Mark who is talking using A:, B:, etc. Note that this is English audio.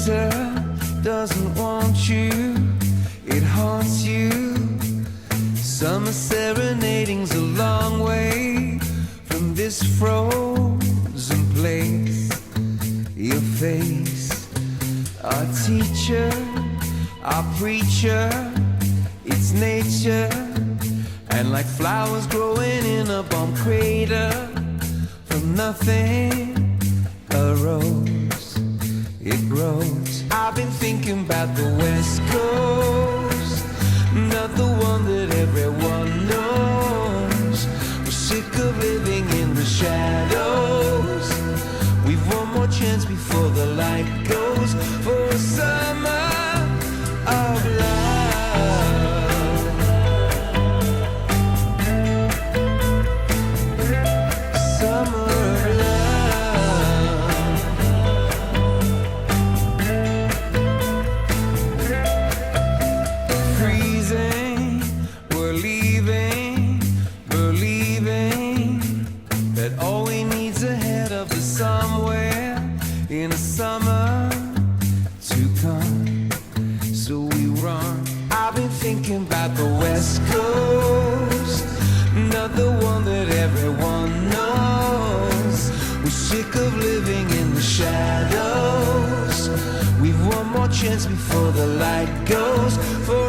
A: winter doesn't want you, it haunts you. Summer serenading's a long way from this frozen place. Your face, our teacher, our preacher, it's nature. And like flowers growing in a bomb crater, from nothing arose, it grows. I've been thinking about the West Coast, not the one that everyone knows. We're sick of living in the shadows. We've one more chance before the light goes, for a summer of love. Summer of love. Freezing, we're leaving, believing that all we need's ahead of us somewhere in a summer to come. So we run. I've been thinking about the West Coast, not the one that everyone knows. We're sick of living in the shadows. We've one more chance before the light goes, for